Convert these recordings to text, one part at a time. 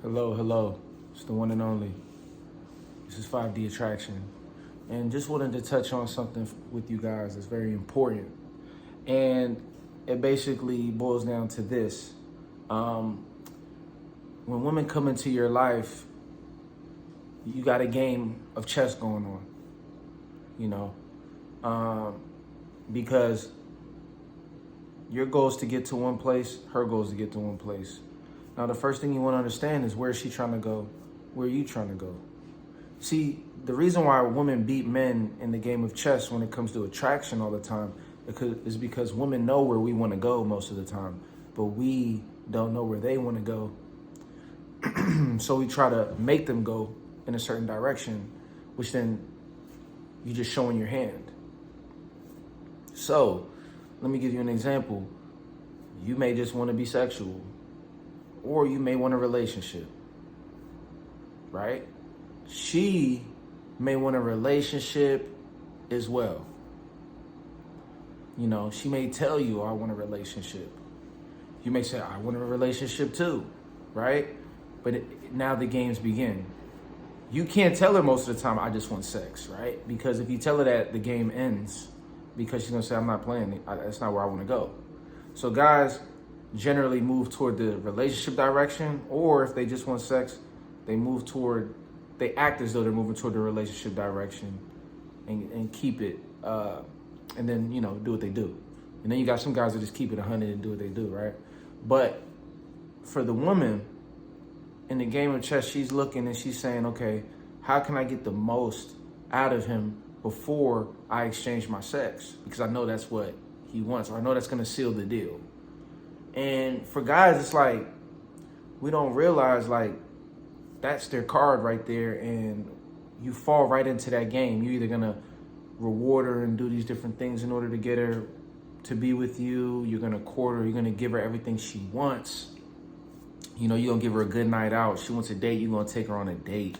Hello, hello. It's the one and only. This is 5D Attraction. And just wanted to touch on something with you guys that's very important. And it basically boils down to this. When women come into your life, you got a game of chess going on, you know, because your goal is to get to one place, her goal is to get to one place. Now, the first thing you want to understand is where is she trying to go? Where are you trying to go? See, the reason why women beat men in the game of chess when it comes to attraction all the time is because women know where we want to go most of the time, but we don't know where they want to go. So we try to make them go in a certain direction, which then you're just showing your hand. So let me give you an example. You may just want to be sexual, or you may want a relationship, right? She may want a relationship as well. You know, she may tell you, I want a relationship. You may say, I want a relationship too, right? But now the games begin. You can't tell her most of the time, I just want sex, right? Because if you tell her that, the game ends because she's gonna say, I'm not playing, that's not where I wanna go. So guys generally move toward the relationship direction, or if they just want sex, they act as though they're moving toward the relationship direction and keep it, and then, you know, do what they do. And then you got some guys that just keep it 100 and do what they do, right? But for the woman, in the game of chess, she's looking and she's saying, okay, how can I get the most out of him before I exchange my sex? Because I know that's what he wants, or I know that's gonna seal the deal. And for guys, it's like, we don't realize, like, that's their card right there, and you fall right into that game. You're either gonna reward her and do these different things in order to get her to be with you. You're gonna court her, you're gonna give her everything she wants. You know, you're gonna give her a good night out. She wants a date, you're gonna take her on a date.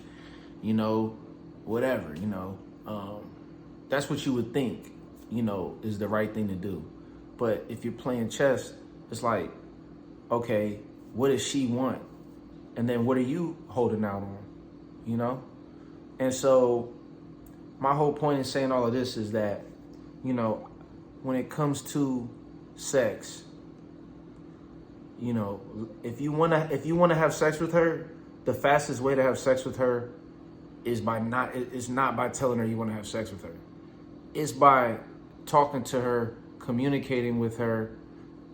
You know, whatever, you know. That's what you would think, you know, is the right thing to do. But if you're playing chess, it's like, okay, what does she want? And then what are you holding out on, you know? And so my whole point in saying all of this is that, you know, when it comes to sex, you know, if you wanna have sex with her, the fastest way to have sex with her is not by telling her you want to have sex with her. It's by talking to her, communicating with her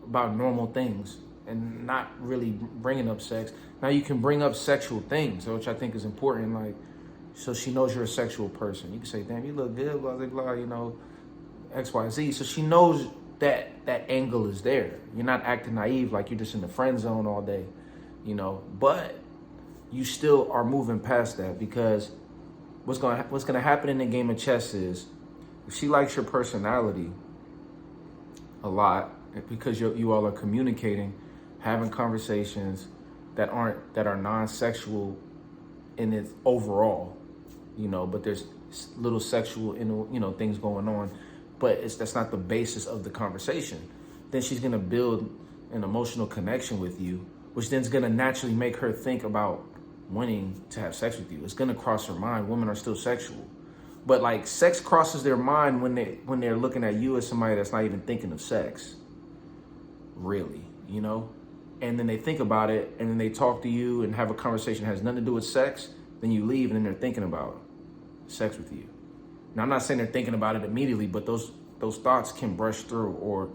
about normal things and not really bringing up sex. Now you can bring up sexual things, which I think is important, like, so she knows you're a sexual person. You can say, damn, you look good, blah, blah, blah, you know, X, Y, Z. So she knows that angle is there. You're not acting naive like you're just in the friend zone all day, you know, but you still are moving past that, because what's gonna happen in the game of chess is, if she likes your personality a lot, because you all are communicating, having conversations that are non-sexual in its overall, you know, but there's little sexual, you know, things going on, but that's not the basis of the conversation. Then she's gonna build an emotional connection with you, which then is gonna naturally make her think about wanting to have sex with you. It's gonna cross her mind. Women are still sexual, but like, sex crosses their mind when they're looking at you as somebody that's not even thinking of sex, really, you know. And then they think about it, and then they talk to you and have a conversation that has nothing to do with sex. Then you leave, and then they're thinking about sex with you. Now, I'm not saying they're thinking about it immediately, but those thoughts can brush through, or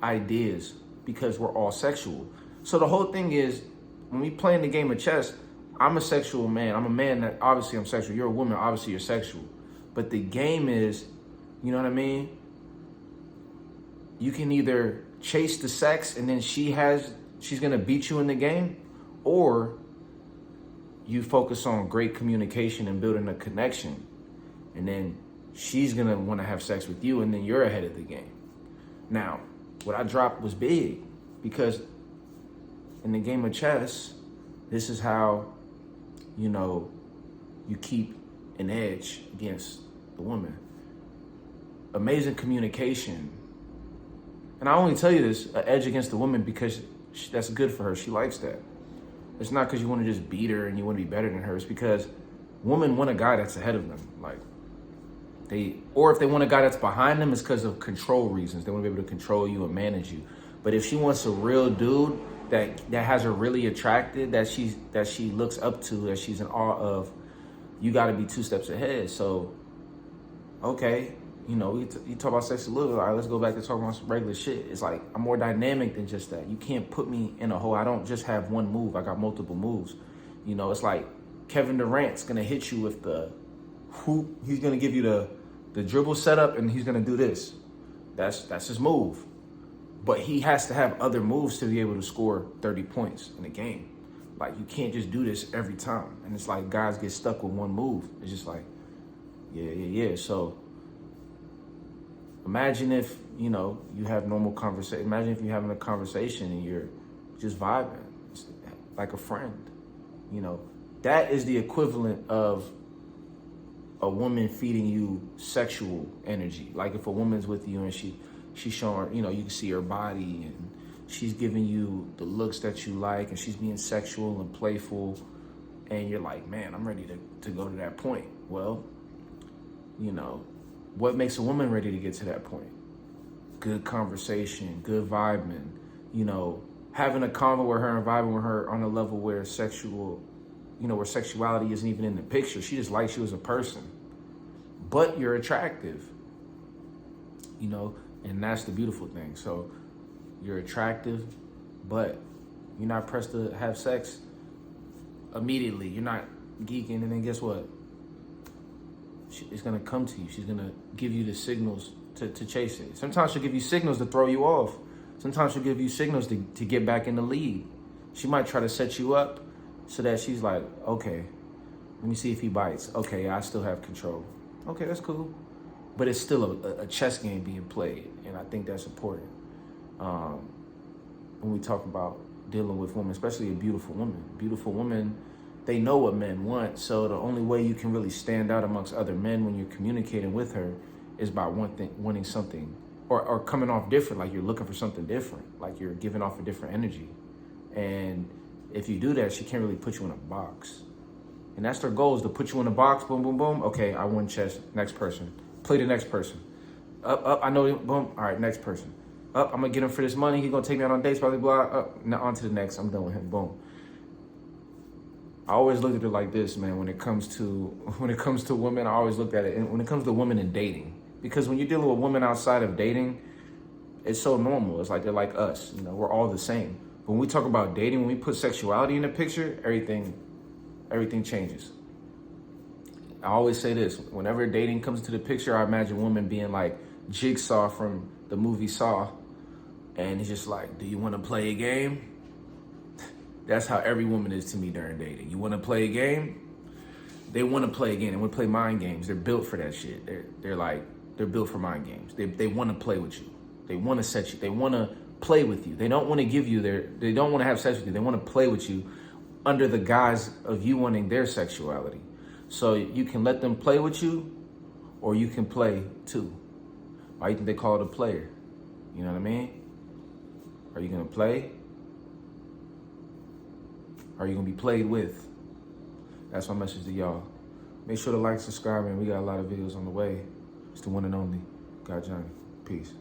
ideas, because we're all sexual. So the whole thing is, when we play in the game of chess, I'm a sexual man. I'm a man that obviously I'm sexual. You're a woman, obviously you're sexual. But the game is, you know what I mean? You can either chase the sex and then she's gonna beat you in the game, or you focus on great communication and building a connection, and then she's gonna wanna have sex with you, and then you're ahead of the game. Now, what I dropped was big, because in the game of chess, this is how, you know, you keep an edge against the woman. Amazing communication. And I only tell you this, an edge against the woman, because that's good for her. She likes that. It's not because you want to just beat her and you want to be better than her. It's because women want a guy that's ahead of them. Like, or if they want a guy that's behind them, it's because of control reasons. They want to be able to control you and manage you. But if she wants a real dude that has her really attracted, that she looks up to, that she's in awe of, you got to be 2 steps ahead. So, okay, you talk about sex a little bit. All right, let's go back to talking about some regular shit. It's like, I'm more dynamic than just that. You can't put me in a hole. I don't just have one move. I got multiple moves. It's like Kevin Durant's gonna hit you with the hoop. He's gonna give you the dribble setup, and he's gonna do this. That's his move. But he has to have other moves to be able to score 30 points in a game. Like, you can't just do this every time. And it's like guys get stuck with one move. It's just like, yeah. So imagine if, you have normal conversation. Imagine if you're having a conversation and you're just vibing like a friend. That is the equivalent of a woman feeding you sexual energy. Like, if a woman's with you and she's showing, you can see her body and she's giving you the looks that you like and she's being sexual and playful, and you're like, man, I'm ready to go to that point. Well, what makes a woman ready to get to that point? Good conversation, good vibing, having a convo with her and vibing with her on a level where where sexuality isn't even in the picture. She just likes you as a person, but you're attractive, and that's the beautiful thing. So you're attractive, but you're not pressed to have sex immediately. You're not geeking, and then guess what? It's gonna come to you. She's gonna give you the signals to chase it. Sometimes she'll give you signals to throw you off. Sometimes she'll give you signals to get back in the lead. She might try to set you up so that she's like, okay, let me see if he bites. Okay, I still have control. Okay, that's cool. But it's still a chess game being played, and I think that's important. When we talk about dealing with women, especially a beautiful woman, they know what men want. So the only way you can really stand out amongst other men when you're communicating with her is by wanting something, or coming off different, like you're looking for something different, like you're giving off a different energy. And if you do that, she can't really put you in a box. And that's their goal, is to put you in a box, boom, boom, boom. Okay, I won chess, next person. Play the next person. Up, I know, boom, all right, next person. Up, I'm gonna get him for this money, he's gonna take me out on dates, blah, blah, blah. Up, now on to the next, I'm done with him, boom. I always looked at it like this, man, when it comes to women, I always looked at it, and when it comes to women and dating. Because when you're dealing with women outside of dating, it's so normal. It's like they're like us, we're all the same. But when we talk about dating, when we put sexuality in the picture, everything changes. I always say this, whenever dating comes to the picture, I imagine women being like Jigsaw from the movie Saw, and it's just like, do you want to play a game? That's how every woman is to me during dating. You want to play a game? They want to play a game. They want to play mind games. They're built for that shit. They're built for mind games. They want to play with you. They want to set you. They want to play with you. They don't want to give you they don't want to have sex with you. They want to play with you under the guise of you wanting their sexuality. So you can let them play with you, or you can play too. Why do you think they call it a player? You know what I mean? Are you going to play? Are you going to be played with? That's my message to y'all. Make sure to like, subscribe, and we got a lot of videos on the way. It's the one and only God Johnny. Peace.